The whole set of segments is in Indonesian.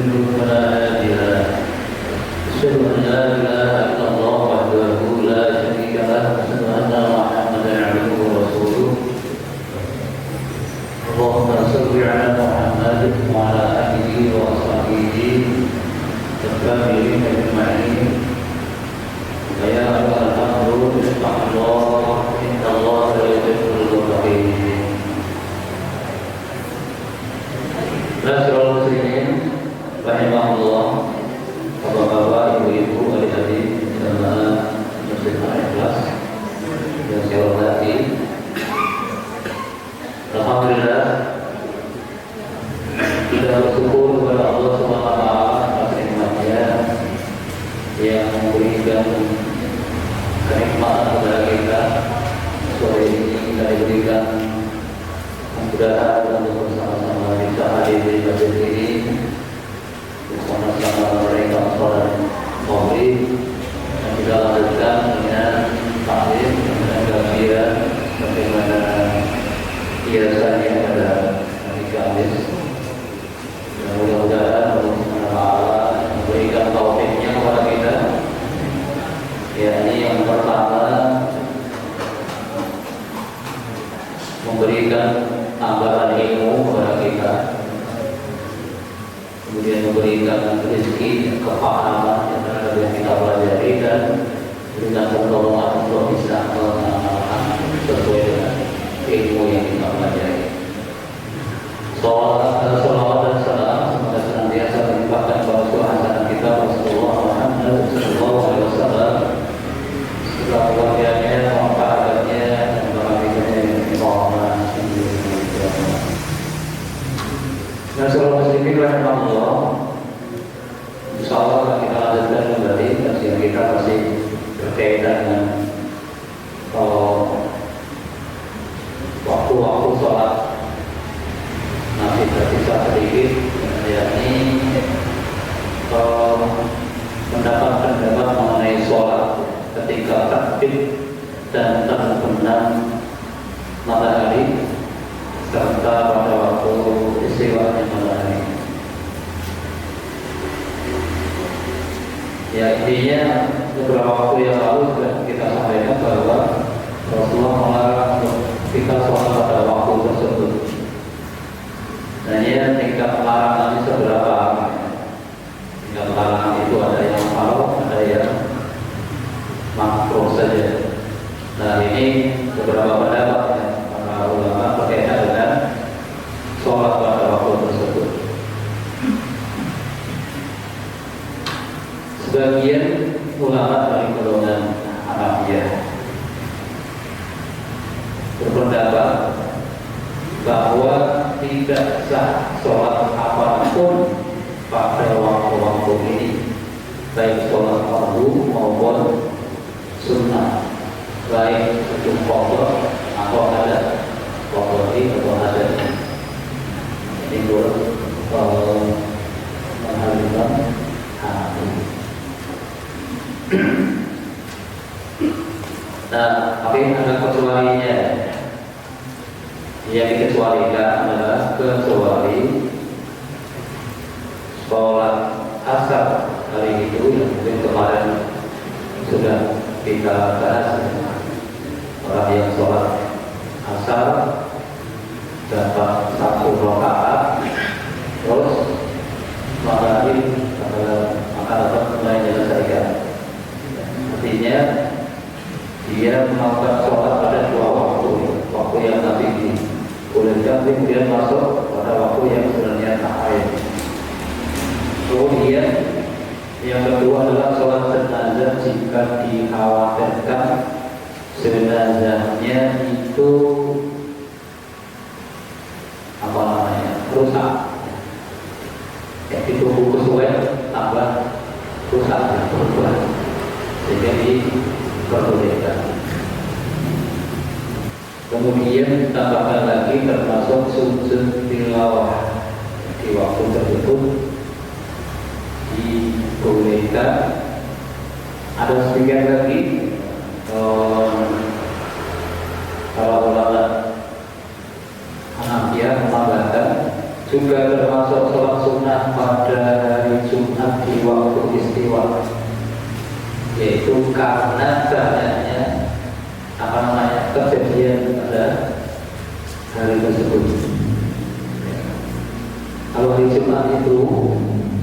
يضلل فلا هادي له أشهد أن لا إله إلا الله وحده لا شريك له أشهد أن محمدا عبده ورسوله اللهم صل على محمد وعلى آله وصحبه والتابعين أجمعين يا أيها الأمر اتقوا الله إن الله لا يحب المعتدين. Rasulullah muslimin rahimahullah, bapak-bapak, ibu-ibu, adik-adik jamaah muslimah ikhlas yang saya hormati. Alhamdulillah kita bersyukur kepada Allah Subhanahu wa taala atas nikmat-Nya yang memberikan kenikmatan kepada kita. Sore ini kita diberikan kemudahan untuk bersama-sama bisa hadir di masjid ini bersama-sama mereka sholat maghrib, dan kita lanjutkan dengan taklim dengan gembira bagaimana biasanya pada hari Kamis. Dan mudah-mudahan Allah Subhanahu wa taala memberikan taufiknya kepada kita. Yakni yang pertama, memberikan tambahan ilmu kepada kita, kemudian memberikan rezeki, kepahaman yang terhadap yang kita pelajari, dan memberikan pertolongan untuk bisa mengamalkan sesuai dengan ilmu yang kita pelajari. Salawat dan salam semoga senantiasa melimpahkan kepada hasanah kita Rasulullah Muhammad SAW, segala keluarganya, sahabatnya, dan para yang dibawa. Rasulullah muslimin rahimahullah, insyaallah kita lanjutkan kembali kajian kita masih berkaitan dengan waktu-waktu sholat. Masih tersisa sedikit, yakni mendapat pendapat mengenai sholat ketika terbit dan terbenam matahari serta pada waktu istiwanya matahari. Ya, intinya beberapa waktu yang lalu sudah kita sampaikan bahwa Rasulullah melarang untuk kita sholat pada waktu tersebut. Dan ya, tingkat larangan seberapa? Tingkat larangan itu ada yang haram, ada yang makruh saja. Nah, ini beberapa pendapat ya, para ulama berkaitan dengan sholat pada waktu tersebut. Sebagian ulama dari golongan Hanafiyah berpendapat bahwa tidak sah sholat apapun pada waktu-waktu ini, baik sholat fardu maupun sunnah, baik itu qadha atau ada qadha atau ada. Ini menghalalkan hati. Nah, tapi ada kecualinya. Yang dikecualikan adalah kecuali sholat asar hari itu yang mungkin kemarin sudah kita bahas. Orang yang sholat asar dapat 1 rakaat, terus maghrib akan dapat mulai menyelesaikan. Artinya dia melakukan sholat pada 2 waktu yang nanti dibolehkan, kemudian masuk pada waktu yang sebenarnya takhir. Kemudian yang kedua adalah sholat jenazah jika dikhawatirkan jenazahnya itu rusak, ya, ditunggu kesuwen tambah rusak berubah, sehingga diperbolehkan. Kemudian ditambahkan lagi termasuk sujud tilawah di waktu tersebut dibolehkan. Ada sebagian lagi kalau ulama Hanafiyah menambahkan Juga termasuk sholat sunnah pada hari Jumat di waktu istiwa, yaitu karena banyaknya kejadian pada hari tersebut. Kalau hari Jumat itu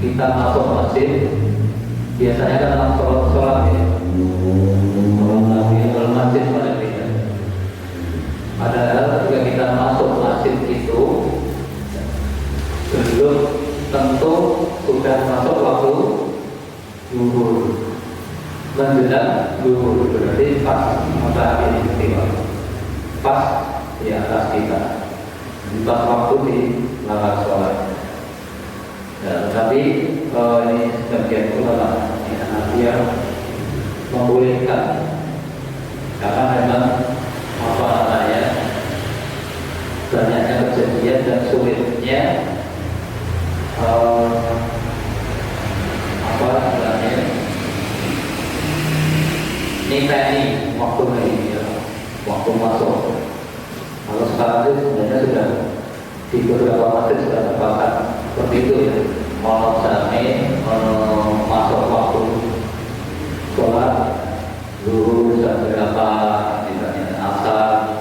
kita masuk masjid, biasanya kan langsung sholat ya. Kalau Nabi masjid pada kita. Padahal ketika kita masuk masjid itu belum tentu sudah masuk waktu zuhur, menjelang zuhur, berarti pas matahari istiwa, pas di atas kita, pas waktu di lakukan sholat. Ya, tapi ini sebagian ulama yang membolehkan, karena memang banyaknya kejadian dan sulitnya niteni waktu ini ya, waktu masuk. Kalau sekarang itu sebenarnya sudah di beberapa masjid sudah terpakat seperti itu ya. Kalau masuk waktu sholat zuhur jam berapa, misalnya asar,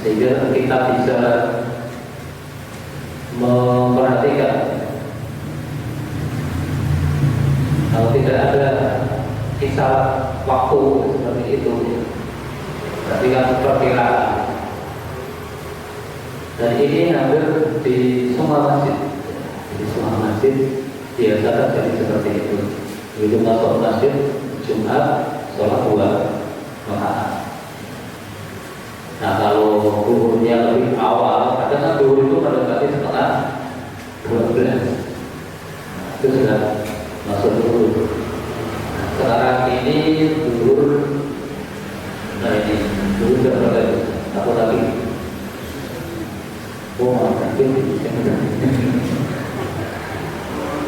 sehingga kita bisa memperhatikan. Kalau tidak ada kisah waktu seperti itu, berarti kan perkiraan. Dan ini hampir di semua masjid. Di semua masjid biasa terjadi seperti itu. Begitu masuk masjid Jumat, sholat 2 rakaat. Nah, kalau zuhurnya lebih awal, kadang zuhur itu mendekati setengah 12. Nah, itu sudah masuk zuhur. Nah, sekarang ini zuhur, nah ini zuhur sudah berapa? Satu lagi. Oh, nanti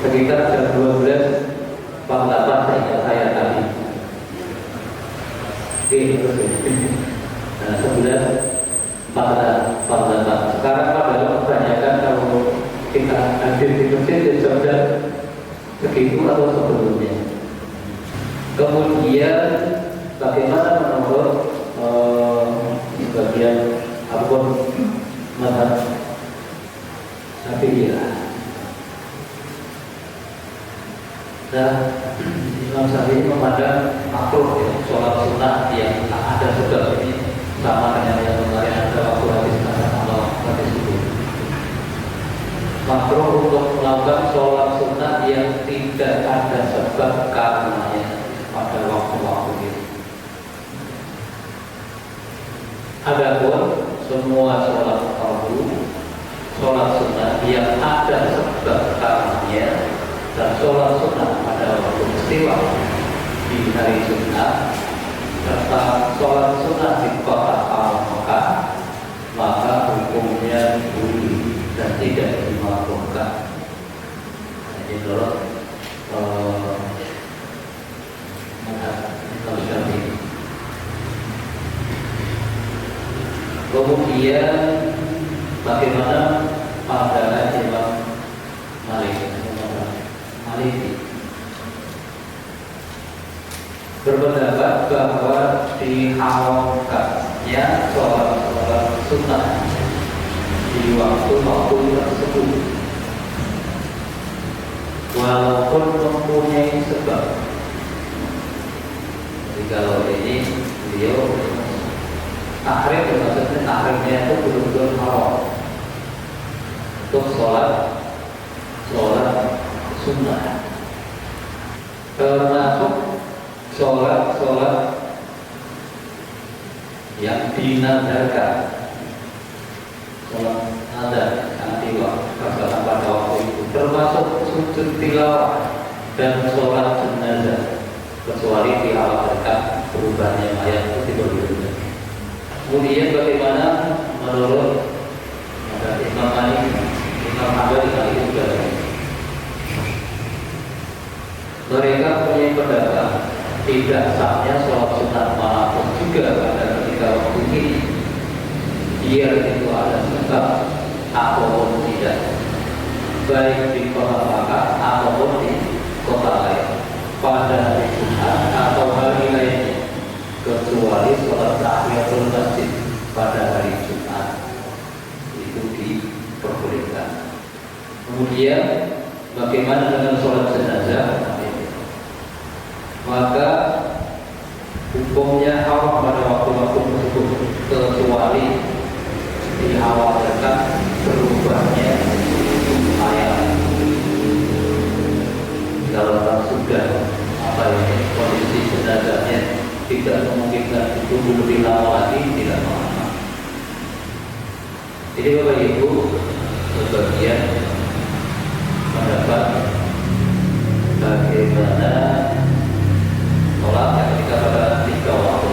sekitar jam 12.48 saya tadi. Oke, terus ya. Nah, 11.48. Sekarang pada kebanyakan kalau kita hadir di masjid jam segitu atau sebelumnya. Kemudian bagaimana menurut sebagian apapun mazhab Syafi'iyah? Dan Imam Syafi'i memandang makruh ya, sholat sunnah yang tak ada sebab ini sama dengan yang kemarin ada waktu habis atau habis itu. Makruh untuk melakukan sholat sunnah yang tidak ada sebab karenanya pada waktu-waktu itu. Adapun semua sholat fardu, sholat sunnah yang ada sebab karenanya, dan sholat sunnah pada waktu istiwa di hari Jumat, serta sholat sunnah di kota Al-Mekah, maka hukumnya boleh dan tidak dimakruhkan. Jadi menurut Imam Syafi'i. Kemudian bagaimana pandangan Imam Maliki? Berpendapat bahwa diharamkannya sholat sunnah di waktu-waktu tersebut, walaupun mempunyai sebab. Jadi kalau ini beliau tahrim, maksudnya tahrimnya itu betul-betul haram untuk sholat sunnah, termasuk sholat yang dinadarkan, sholat nadar nanti pada waktu itu, termasuk sujud tilawah dan sholat jenazah, kecuali dikhawatirkan berubahnya mayat itu tidak boleh. Kemudian bagaimana menurut Imam Malik, Imam Hambali kali juga mereka punya pendapat tidak sahnya sholat sunnah manapun juga pada ketika waktu ini, biar itu ada sebab ataupun tidak, baik di kota Makkah ataupun di kota lain, pada hari Jumat atau hari lainnya, kecuali sholat tahiyatul masjid pada hari Jumat itu diperbolehkan. Kemudian bagaimana dengan sholat jenazah? Maka hukumnya haram pada waktu-waktu tersebut, kecuali dikhawatirkan berubahnya ayat. Kalau sudah kondisi jenazahnya tidak memungkinkan tunggu lebih lama lagi, tidak mengapa. Jadi Bapak Ibu, sebagian mendapat bagaimana sholat yang ketika pada 3 waktu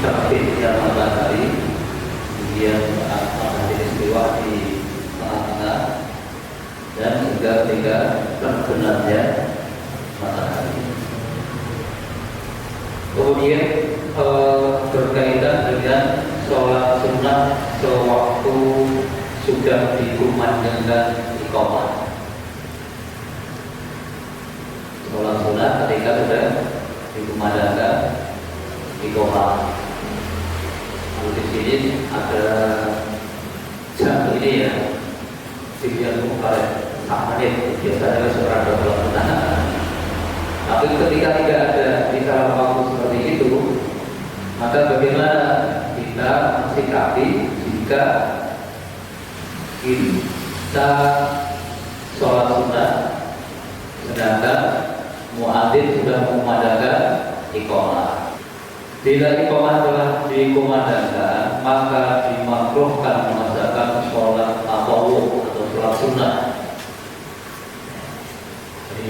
terbitnya matahari, kemudian matahari istiwa di tengah-tengah, dan juga ketika terbenamnya matahari. Kemudian berkaitan dengan sholat sunnah sewaktu sudah dikumandangkan iqamah. Sholat sunnah ketika sudah dikumandangkan iqamah. Di sini ada jam ini ya, tiga mukaret menit, biasanya seorang dalam pertanyaan. Tapi ketika tidak ada di dalam waktu seperti itu, maka bagaimana kita mensikapi jika kita sholat sunnah sedangkan muadzin sudah mengumandangkan iqamah. Bila iqamah telah dikumandangkan, maka dimakruhkan mengerjakan sholat tatawwu atau sholat sunnah. Jadi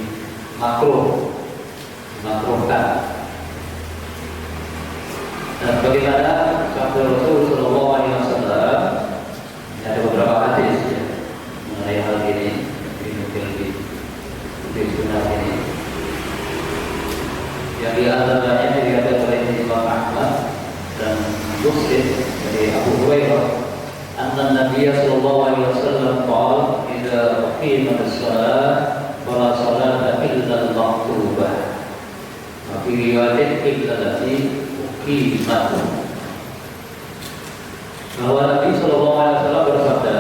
dimakruhkan. Dan bagaimana sabda Rasul Sallallahu Alaihi Wasallam, ada beberapa hadis ya, mengenai hal ini di sunnah ini. Yang di antaranya diriwayatkan oleh Imam Ahmad dan Muslim dari Abu Hurairah, anna Nabi sallallahu alaihi wasallam qala, idza uqimat as-shalah fala salata illa al-maktubah. Wa fi riwayatin illa allati uqimat. Bahwa Nabi sallallahu alaihi wasallam bersabda,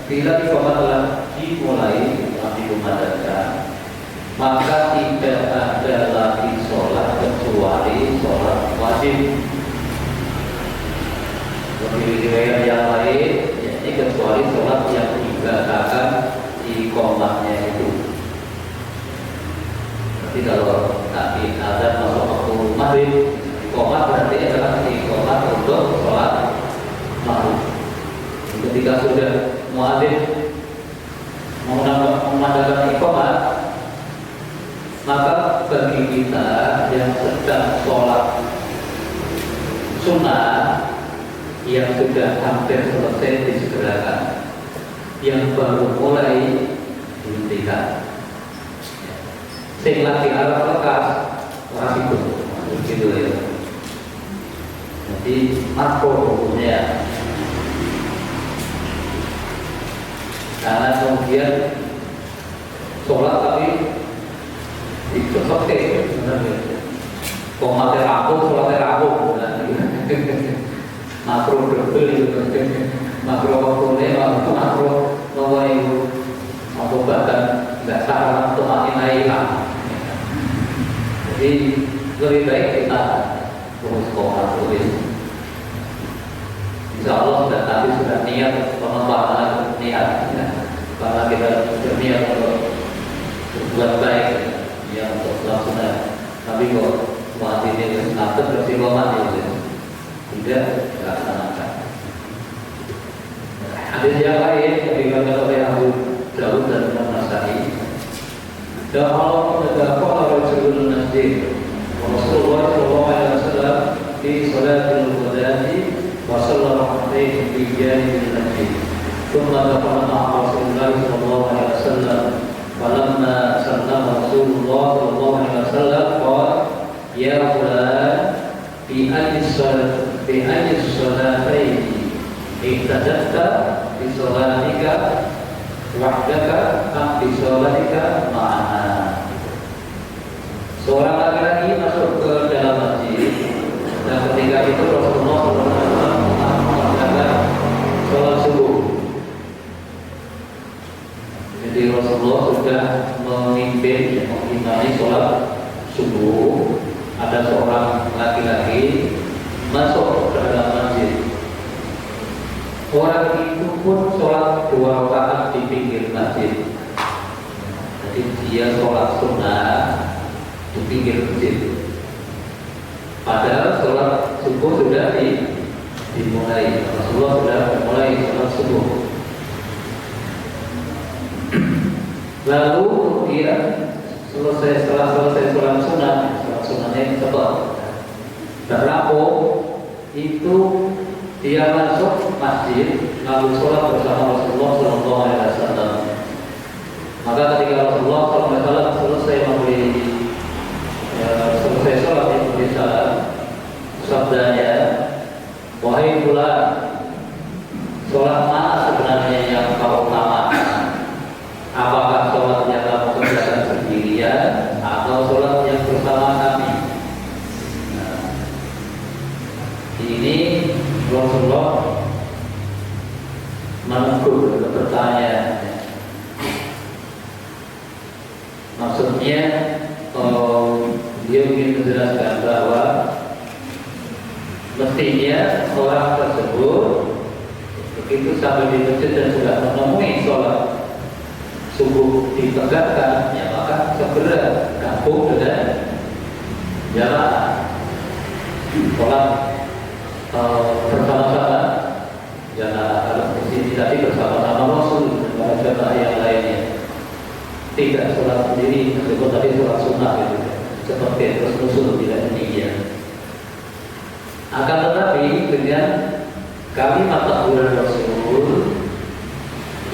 bila iqamah telah dimulai, telah dikumandangkan, maka tidak ada lagi sholat kecuali sholat wajib. Lebih riwayat yang lain, yakni kecuali sholat yang dibacakan iqamahnya itu. Jadi kalau nanti ada masuk waktu maghrib, iqamah berarti adalah iqamah untuk sholat maghrib. Ketika sudah muadzin mengumandangkan iqamah, maka bagi kita yang sedang sholat sunnah yang sudah hampir selesai disegerakan, yang baru mulai dihentikan, sing lagi arah lekas orang itu, begitu ya. Jadi makruh hukumnya, karena kemudian sholat tapi itu seperti sebenarnya komat rapuh, sholat rapuh, makro double itu, makro waktunya, makro bahwa itu, makro bahkan nggak salah untuk akhirnya. Jadi lebih baik kita terus komat tulis. Insya Allah sudah tadi sudah niat pengembangan niat, ya. Karena kita berniat untuk berbuat baik. Yang untuk laksana, tapi kok mati ini ngatur bersikomat itu tidak dilaksanakan. Hadis yang lain yang dikatakan oleh Abu Dawud dan Imam Nasa'i, Da'allahu Rasulul Masjid Rasulullah Sallallahu Alaihi Wasallam di Salatul Qadati wa sallallahu alaihi fi janibil masjid. Thumma taqama Rasulullah Sallallahu Alaihi Wasallam. Falamma sallama Rasulullah sallallahu alaihi wasallam qala, ya fulan bi ayyi salataini Ihtadatta bi sholatika wahdaka am bi sholatika ma'ana. Seorang laki-laki masuk ke dalam masjid dan ketika itu Rasulullah SAW mengadakan sholat subuh. Jadi Rasulullah sudah mengimani sholat subuh. Ada seorang laki-laki masuk ke dalam masjid. Orang itu pun sholat 2 rakaat di pinggir masjid. Jadi dia sholat sunnah di pinggir masjid. Padahal sholat subuh sudah dimulai. Rasulullah sudah mulai sholat subuh. Lalu kemudian setelah selesai sholat sunnahnya cepat berlaku itu dia masuk masjid lalu sholat bersama Rasulullah SAW. Maka ketika Rasulullah SAW selesai sholat memberi salam, sabdanya, wahai fulan, sholat mana sebenarnya yang kau utamakan? Apakah sholat yang kamu kerjakan sendirian atau sholat yang bersama kami? Nah, ini Rasulullah menegur pertanyaan. Maksudnya dia ingin menjelaskan bahwa mestinya orang tersebut begitu sampai di masjid dan sudah menemui sholat subuh ditegakkan, ya maka segera gabung dengan jamaah sholat bersama-sama. Jangan kalau di sini tadi bersama-sama Rasul dan jamaah yang lainnya. Tidak sholat sendiri, meskipun tadi sholat sunnah gitu, seperti terus musuh tidak demikian. Akan tetapi dengan kalimat takbir Rasul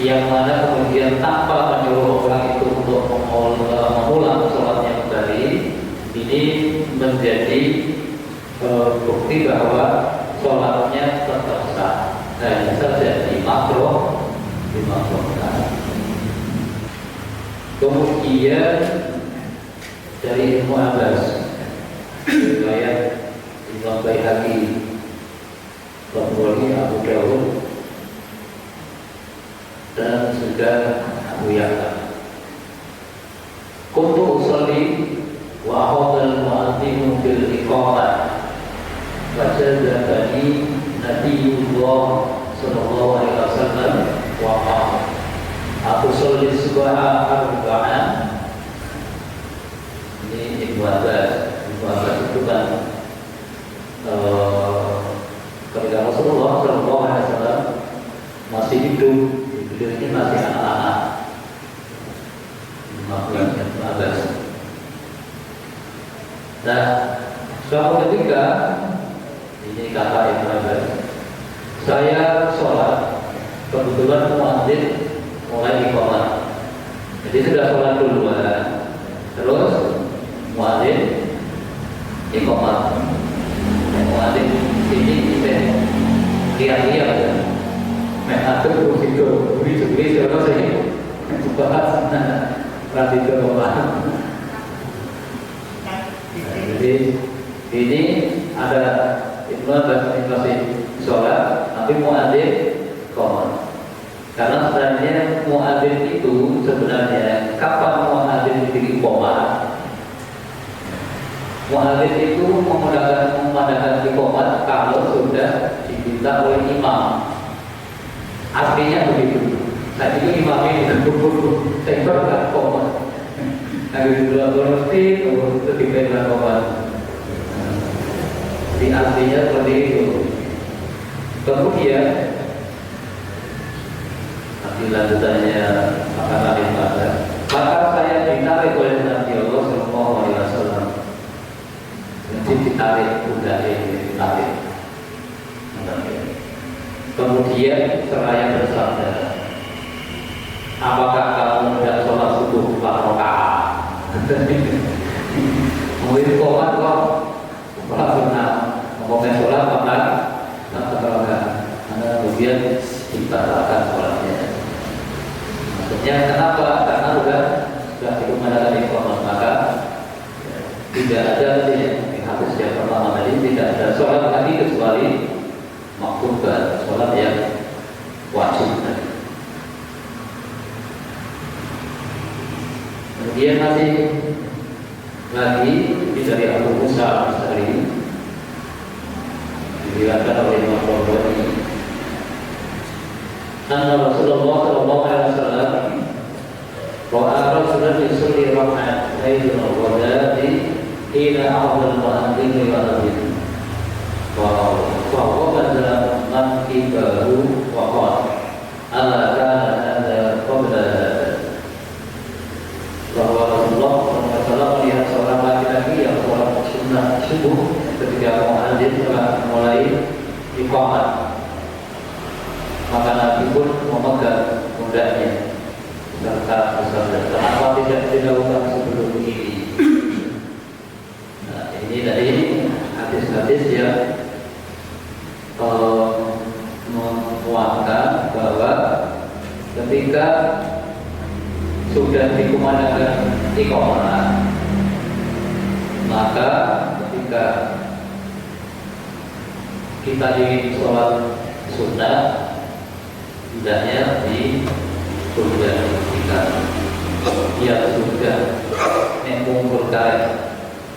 yang mana kemudian tanpa menyuruh orang itu untuk mengulang sholatnya kembali, ini menjadi bukti bahwa sholatnya tetap sah. Hanya saja dimakruhkan. Kemudian dari Ibnu Abbas, riwayat Imam Baihaqi, Bukhari, Abu Dawud, dan juga Abu Ya'la. Kuntu usolli wa akhadha al-mu'adhdhinu bil iqamah fajazani Nabiullah sallallahu alaihi wasallam wa qala aku sholli subha arba'an. Ini Ibnu Abbas itu kan ketika Rasulullah sallallahu alaihi wasallam masih hidup, beliau ini masih anak-anak. Ibnu Abbas. Nah, suatu ketika ini kata Ibnu Abbas, saya sholat, kebetulan muadzin mulai iqamah. Jadi sudah sholat duluan, terus muadzin iqamah. Muadzin ini lihat-lihat ya, mengatur itu, beri contoh saya bahas nanti coba. Jadi ini ada Ibnu Abbas ini masih sholat, tapi muadzin iqamah. Karena sebenarnya muadzin itu sebenarnya kapan muadzin diiqamah? Muadzin itu memandangkan iqamah kalau sudah diminta oleh imam. Artinya begitu. Nah itu imamnya tidak buru-buru, saya berkat iqamah. Habis dua berhenti, itu diberikan iqamah. Di artinya seperti itu. Kemudian lanjutannya maka saya ditarik oleh Nabi Allah Sallallahu Alaihi Wasallam. Jadi ditarik budaya ditarik. Kemudian seraya bersabda, apakah kamu tidak sholat subuh 4 rakaat? Mungkin komat kok sholat sunnah, ngomongin sholat 4 rakaat. Anda kemudian dibatalkan sholatnya. Maksudnya kenapa? Karena sudah dikumandangkan iqamah, maka tidak ada di hadis yang pertama tadi tidak ada sholat lagi kecuali maktubah, sholat yang wajib. Kemudian masih lagi dari Abu Musa al-Asy'ari diriwayatkan oleh Imam Bukhari, anna Rasulullah sallallahu alaihi wasallam ra'a rajulan yusalli rak'atayn al-ghadati hina a'adha al-mu'adhdhin wa adhin wa qawwada mankibahu wa qala ala kana hadha qabla bahwa Rasulullah SAW melihat seorang laki-laki yang sholat sunnah subuh ketika muadzin telah mulai iqamah, maka Nabi pun memegang pundaknya serta bersabda, kenapa tidak dilakukan sebelum ini? Nah, ini dari hadis-hadis yang menguatkan bahwa ketika sudah dikumandangkan iqamah, maka ketika kita ingin sholat sunnah hendaknya ditunda ketika ya sudah mengumpul karet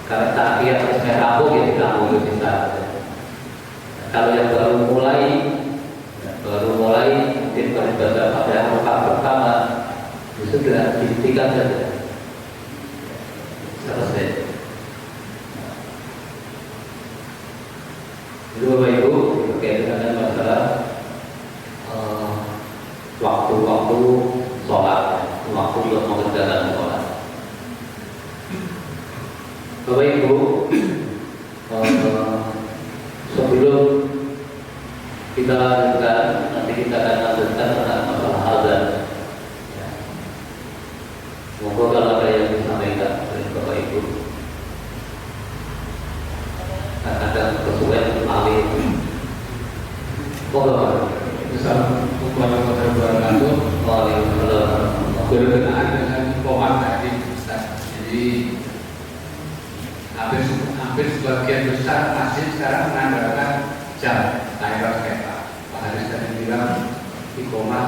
tahiyat resmi rabu ya diganggu kita. Kalau yang baru mulai mungkin beribadah pada rakaat pertama sudah dihentikan saja, selesai. Itu Bapak Ibu berkaitan dengan masalah waktu-waktu sholat, waktu untuk mengerjakan sholat. Bapak Ibu, sebelum kita lanjutkan, nanti kita akan lanjutkan tentang masalah azan. Monggo kalau ada yang disampaikan oleh Bapak Ibu. Ada kesuwen alim. Monggo. Assalamualaikum warahmatullahi wabarakatuh. Waalaikumsalam. Berkenaan dengan iqamah tadi, Ustaz. Jadi hampir sebagian besar masjid sekarang mengandalkan jam timer kereta. Pak Haris tadi bilang iqamah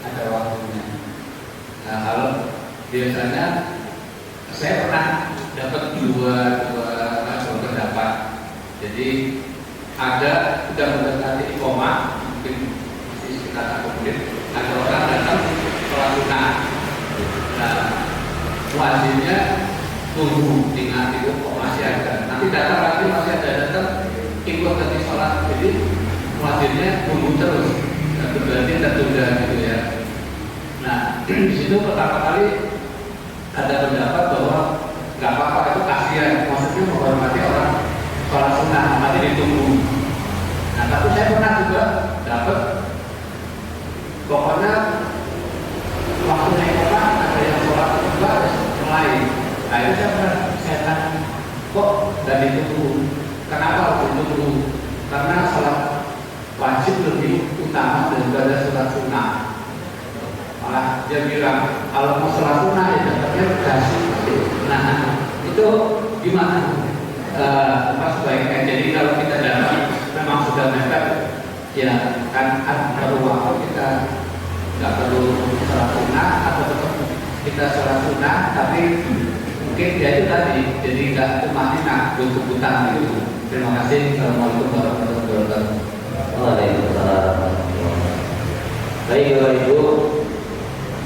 ada waktunya. Nah, kalau biasanya saya pernah dapat dua pendapat. Jadi ada sudah mendekati iqamah, mungkin masih sekitar 1 menit, ada orang datang sholat sunnah. Nah, wajibnya tunggu tinggal itu kok masih ada. Nanti datang lagi masih ada datang ikut nanti sholat. Jadi wajibnya tunggu terus. Berarti tertunda gitu ya. Nah, di situ pertama kali ada pendapat bahwa nggak apa-apa, itu kasihan, maksudnya menghormati orang sholat sunnah, nanti ditunggu. Nah, tapi saya pernah juga dapat, pokoknya waktu naik orang ada yang sholat juga mulai. Nah, itu saya tanya, kok nggak ditunggu? Kenapa harus ditunggu? Karena sholat wajib lebih utama daripada sholat sunnah. Malah dia bilang kalau mau sholat sunnah ya dapatnya dasi. Nah, itu gimana? Apa sebaiknya? Jadi kalau kita dapat memang sudah mepet, ya kan perlu waktu, kita nggak perlu sholat sunnah atau tetap kita sholat sunnah, tapi mungkin ya itu tadi, jadi nggak tumatina butuh-butuhan gitu. Terima kasih. Assalamualaikum warahmatullahi wabarakatuh. Waalaikumsalam. Baik Bapak Ibu,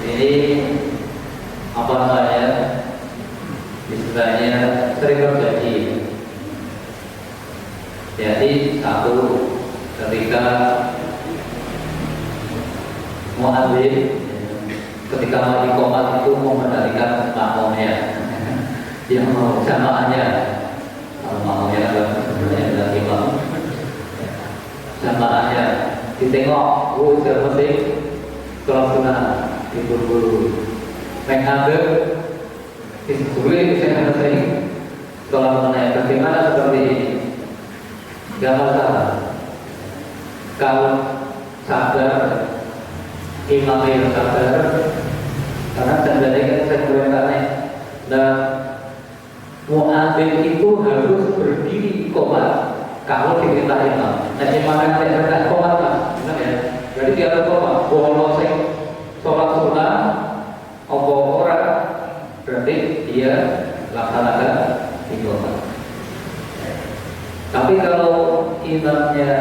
ini apa namanya, istilahnya sering terjadi. Jadi satu, ketika muadzin ketika mau iqamah itu mengendalikan makmumnya, yang mau jamaahnya, kalau makmumnya adalah sebenarnya adalah imam, jamaahnya ditengok, yang penting sholat sunnah diburu-buru, menghadap, saya sering sholat sunnah. Bagaimana seperti ini? Gak masalah. Kalau sadar, imam yang sadar, karena sebenarnya kan saya bertanya, dan muadzin itu harus berdiri iqamah kalau diperintah imam. Nah, imam yang tidak iqamah kan, benar ya? Jadi dia iqamah, bolos sholat sunnah, apa orang berarti dia laksanakan iqamah. Tapi kalau imamnya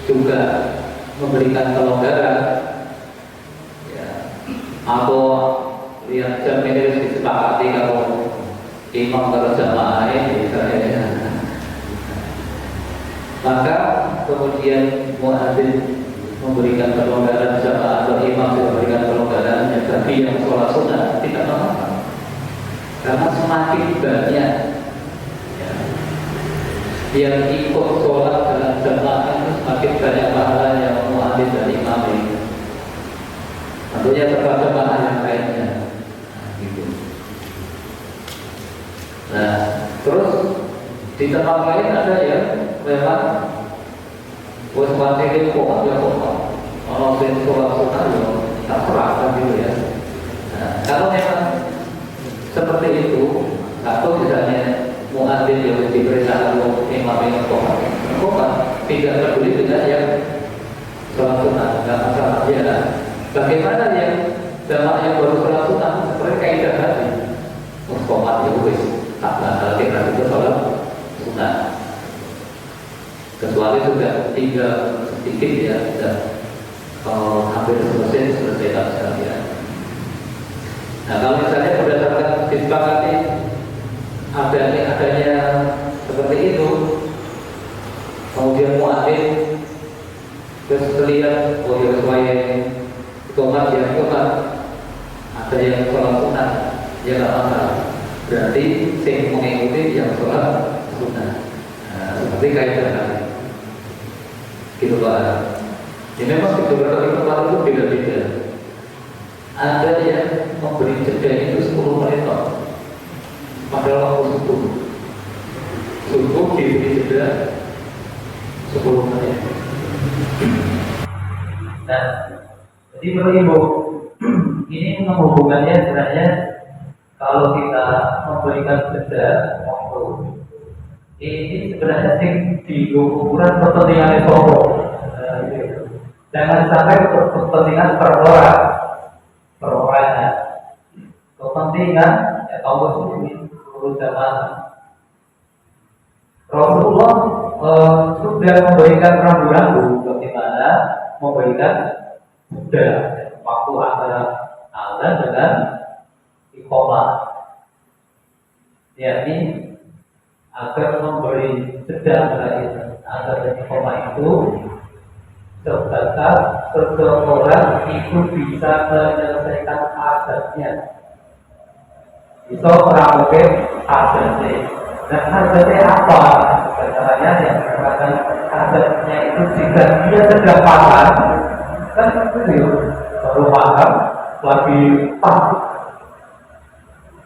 juga memberikan kelonggaran, ya, atau lihat jam ini harus disepakati kalau imam kalau jamaah ini misalnya, maka kemudian muadzin memberikan kelonggaran jamaah atau imam juga memberikan kelonggaran, ya, bagi yang sholat sunnah tidak apa-apa, karena semakin banyak yang ikut sholat dalam jamaah itu semakin banyak pahalanya muadzin dan imam ini. Tentunya terhadap jamaah yang lainnya, gitu. Nah, terus di tempat lain ada yang memang buat materi kok ya kok kalau saya sholat sunnah ya tak serahkan gitu ya. Nah, kalau memang seperti itu, atau misalnya muadzin yang diperintahkan untuk imam yang kok tidak peduli dengan yang sholat sunnah, nggak masalah ya. Bagaimana yang jamaah yang baru sholat sunnah seperti kaidah tadi, muskomat ya wis tak batal kita itu sholat sunnah, kecuali sudah tinggal sedikit ya, sudah hampir selesai sekalian. Nah, kalau misalnya berdasarkan disepakati adanya seperti itu, kemudian muadzin terus lihat oh ya sesuai iqamah ya iqamah, ada yang sholat sunnah ya nggak masalah, berarti sing mengikuti yang sholat sunnah. Nah, seperti kaidah tadi gitu Pak. Ya memang di beberapa tempat itu beda-beda. Ada yang memberi jeda itu 10 menit pada waktu subuh diberi jeda 10 menit. Nah, jadi Bapak Ibu, ini menghubungannya sebenarnya kalau kita memberikan jeda waktu ini sebenarnya di ukuran kepentingan pokok. Jangan sampai untuk kepentingan perorangan, kepentingan ya kaum muslimin seluruh jamaah. Rasulullah sudah memberikan rambu-rambu bagaimana memberikan jeda waktu antara azan dengan iqamah, yakni agar memberi jeda antara azan dan iqamah itu sebatas seseorang itu bisa menyelesaikan azannya, bisa merampungkan azannya. Dan azannya apa? Caranya yang mengatakan azannya itu jika dia sedang makan, kan itu baru makan lagi pas,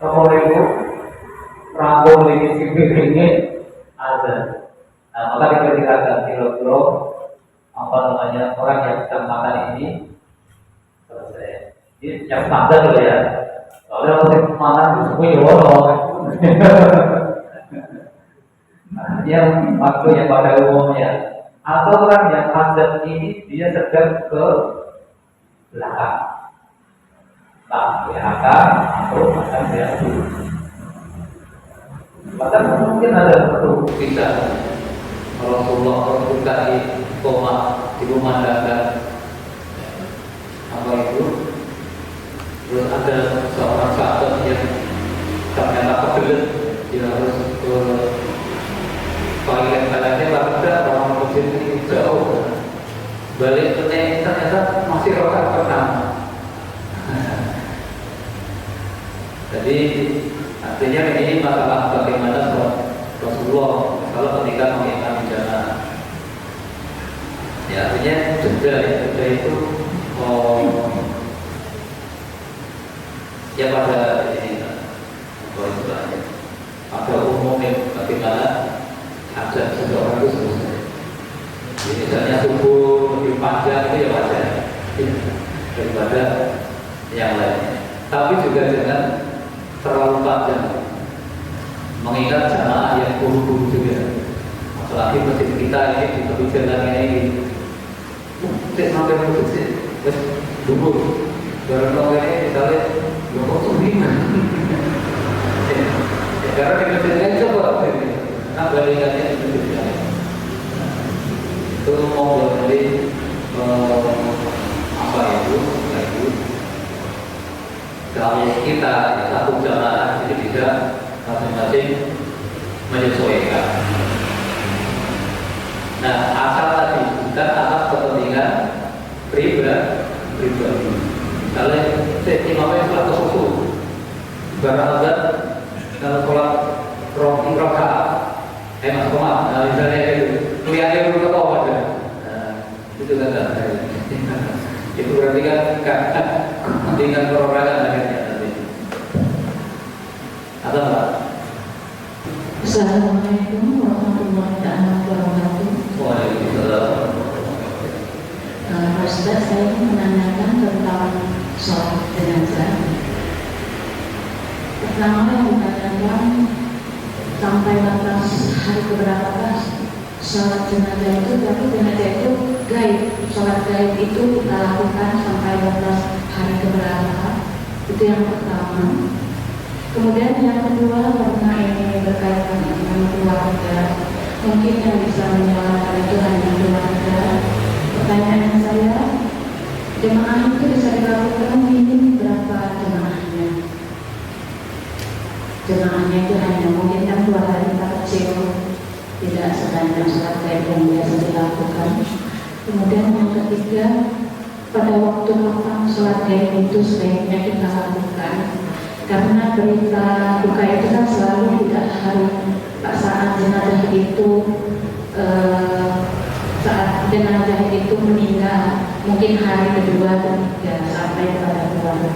kemudian itu rampung ini azan. Nah, maka diperkirakan kilo-kilo orang yang sedang makan ini selesai. Ini yang standar loh ya. Soalnya orang yang makan itu semua yang waktu yang pada umumnya. Atau orang yang azan ini dia sedang ke belakang, atau akan jatuh. Bahkan mungkin ada satu kisah Rasulullah buka di koma di rumah dagang apa itu, terus ada seorang sahabat yang ternyata kebelet, dia harus ke toilet ada orang muslim ini jauh, balik ke ternyata masih rakaat pertama. Jadi artinya ini masalah bagaimana Rasulullah kalau ketika mengingat jamaah. Ya artinya jeda itu ya pada ini pada umumnya bagaimana azan seseorang itu selesai. Jadi misalnya subuh panjang itu ya wajar daripada yang lainnya. Tapi juga jangan terlalu panjang, mengingat jamaah yang buru-buru juga. Apalagi masjid kita ini di tepi jalan ini, sampai masjid sih, terus buru. Barang ini misalnya kok sumringan. Karena di masjid lain coba, nah bandingannya itu juga. Itu mau dari apa itu? Kalau kita satu jamaah jadi bisa masing-masing menyesuaikan. Nah, asal tadi bukan atas kepentingan pribadi. Misalnya, imamnya sholat kesusu, barang azan kalau sholat rakaat, mas Komar, misalnya itu, kelihatannya dulu ketawa ada. Itu kan itu berarti kan kepentingan perorangan akhirnya nanti. Atau apa? Assalamualaikum warahmatullahi wabarakatuh. Waalaikumsalam. Ustaz, saya ingin menanyakan tentang sholat jenazah. Pertama yang ditanyakan sampai batas hari keberapa sholat jenazah itu, tapi jenazah itu gaib. Sholat gaib itu kita lakukan sampai batas hari keberapa. Itu yang pertama. Kemudian yang kedua, karena ini berkaitan dengan keluarga, mungkin yang bisa menjawab itu hanya keluarga. Pertanyaan saya, jemaah itu bisa dilakukan minim berapa jemaahnya? Jemaahnya itu hanya mungkin kan keluarga kita kecil, tidak sebanyak sholat gaib yang biasa dilakukan. Kemudian yang ketiga, pada waktu kapan sholat gaib itu sebaiknya kita lakukan? Karena berita duka itu kan selalu tidak harus saat jenazah itu saat jenazah itu meninggal, mungkin hari kedua atau ketiga sampai pada keluarga.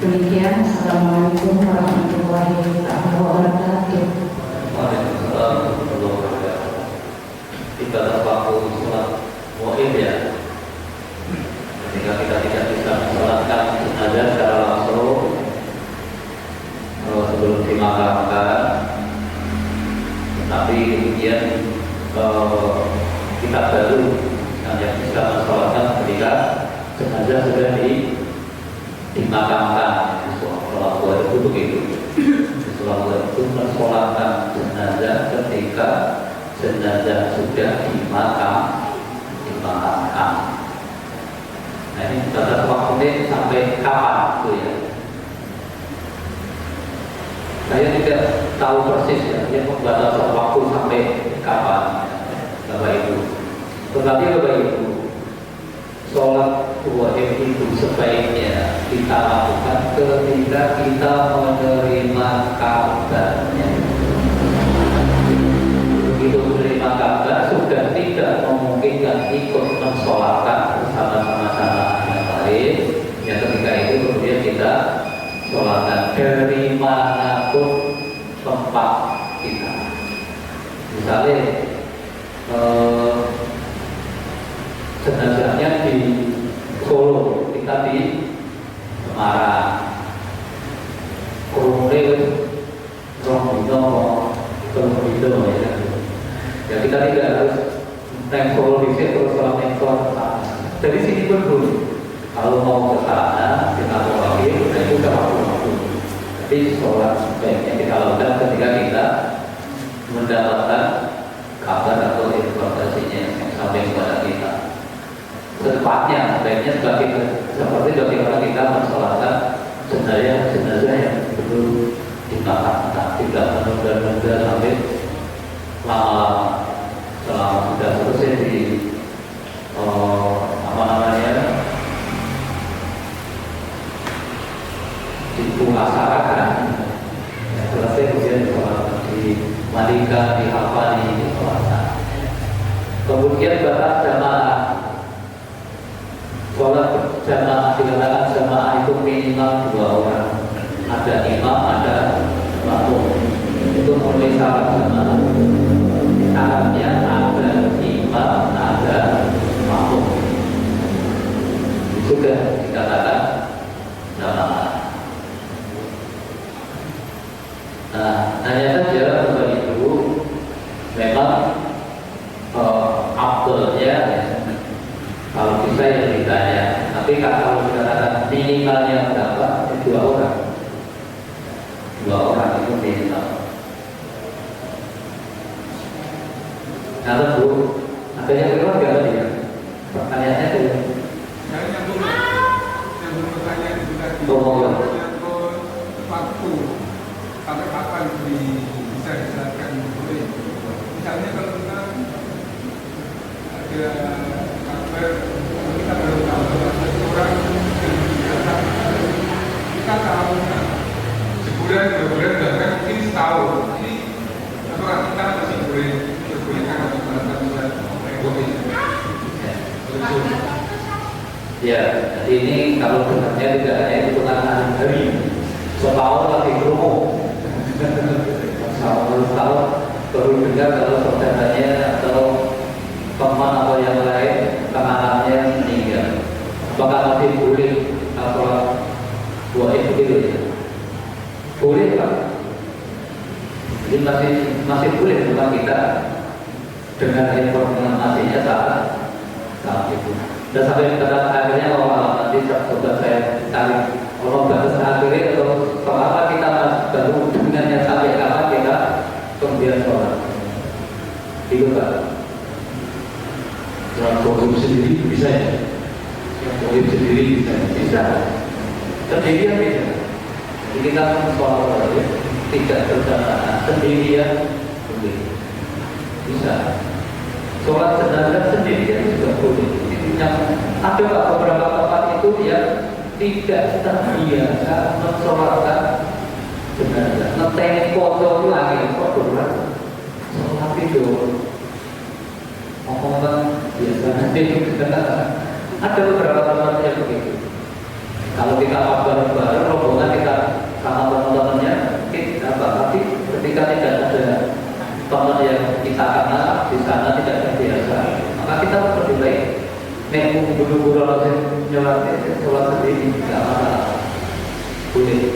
Demikian, assalamualaikum warahmatullahi wabarakatuh. Waalaikumsalam warahmatullahi wabarakatuh. Kita waktu sholat wa'id ya, ketika kita tidak bisa sholatkan jenazah secara langsung sebelum dimakamkan, tapi kemudian kita baru yang bisa mensolatkan ketika jenazah sudah dimakamkan. Sholat wa'id itu begitu. Sholat wa'id itu mensolatkan jenazah ketika jenazah sudah dimakamkan. Nah ini batas waktunya sampai kapan itu ya? Saya tidak tahu persis ya, dia membatasi waktu sampai kapan, Bapak Ibu. Tetapi Bapak Ibu, sholat wa'id itu sebaiknya kita lakukan ketika kita menerima kabarnya. Begitu menerima kabar, sudah tidak memungkinkan ikut mensolatkan bersama-sama yang lain. Ya ketika itu kemudian kita sholatkan dari manapun tempat kita. Misalnya jenazahnya di Solo, kita di Semarang, Kurungre, Rombino, ya kita tidak harus naik Solo di sini terus sholat naik sholat dari sini pun dulu. Kalau mau ke sana, kita mau lagi, itu sudah waktu. Tapi sholat sebaiknya kita lakukan ketika kita mendapatkan kabar atau informasinya yang sampai kepada kita. Secepatnya, sebaiknya seperti bagaimana kita mensolatkan jenazah yang belum dimakamkan, tidak menunda-nunda sampai lama-lama. Selama sudah selesai di dipulasarakan, ya, selesai kemudian disolatkan, dimandikan, dihafali, disolatkan. Kemudian batas jamaah, sholat jamaah dikatakan jamaah itu minimal 2 orang, ada imam, ada makmum. Itu mulai syarat jamaah. Syaratnya ada imam, ada makmum. sudah dikatakan jamaah. Nah, hanya saja Bapak Ibu memang afdolnya kalau bisa yang ditanya. Tapi kalau dikatakan minimalnya berapa? 2 orang. 2 orang itu minimal. Kalau Bu, ada yang keluar nggak tadi ya? Pertanyaannya itu. Saya nyambung pertanyaan itu tadi. Menyangkut waktu sampai kapan bisa diserahkan boleh. Misalnya kalau kita ada kabar, kita baru tahu bahwa seseorang yang biasa kita tahu sebulan, 2 bulan, bahkan mungkin setahun. Ini apakah kita masih boleh diperbolehkan untuk melakukan surat rekomen? Ya, jadi ini kalau sebenarnya tidak hanya hitungan hari, setahun lagi kerumuh. Setahun baru dengar kalau saudaranya atau teman atau yang lain kenalannya meninggal. Apakah masih boleh sholat gaib begitu ya? Boleh Pak. Jadi masih boleh bukan kita dengan informasinya saat itu. Dan sampai kata akhirnya kalau nanti coba saya tarik kalau batas akhirnya atau apa kita baru dengannya sampai kapan kita kemudian sholat. Itu Pak. Yang gaib sendiri bisa ya? Yang gaib sendiri bisa. Sendirian bisa. Jadi kita sholat tidak berjamaah sendirian boleh. Bisa. Sholat jenazah sendirian juga boleh. Yang ada beberapa tempat itu yang tidak terbiasa mensolatkan jenazah. Ngeteng foto lagi foto sholat itu omongan biasa. Ada beberapa tempat yang begitu. Kalau kita bareng-bareng rombongan kita sama teman-temannya kita tapi ketika tidak ada teman yang kita kenal di sana tidak terbiasa, maka kita lebih baik buru-buru sholat sendiri tidak masalah, boleh.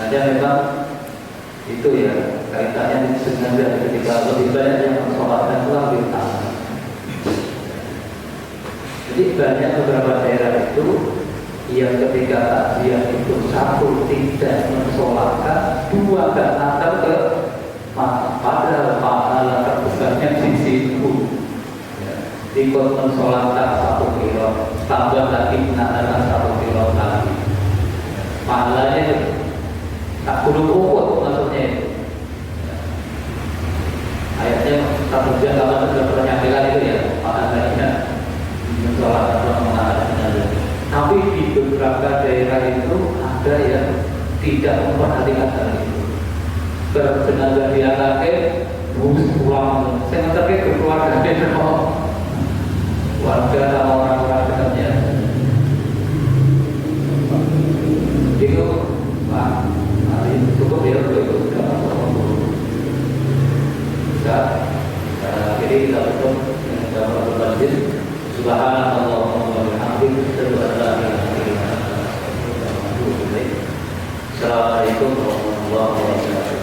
Ada memang itu ya kaitannya dengan ketika lebih banyak yang mensolatkan itu lebih utama. Jadi banyak beberapa daerah itu yang ketika takziah itu satu tidak mensolatkan, 2 gak antar ke padahal pahala terbesarnya di situ. Ikut mensolatkan 1 kilo, tambah lagi menandakan 1 kilo lagi. Pahalanya tak perlu ukut maksudnya itu. Ayatnya satu jam kalau sudah penyampaian itu ya, pahalanya mensolatkan atau menandakan. Tapi di beberapa daerah itu ada yang tidak memperhatikan hal itu. Berjenazah diangkat, pulang, saya ngerti keluarga itu. Warga sama orang-orang dekatnya itu Pak, cukup ya untuk itu bisa. Jadi kita tutup dengan doa berlanjut. Subhanallah wa bihamdihi, asyhadu an la ilaha illa anta, astaghfiruka wa atubu ilaik. Assalamualaikum warahmatullahi wabarakatuh.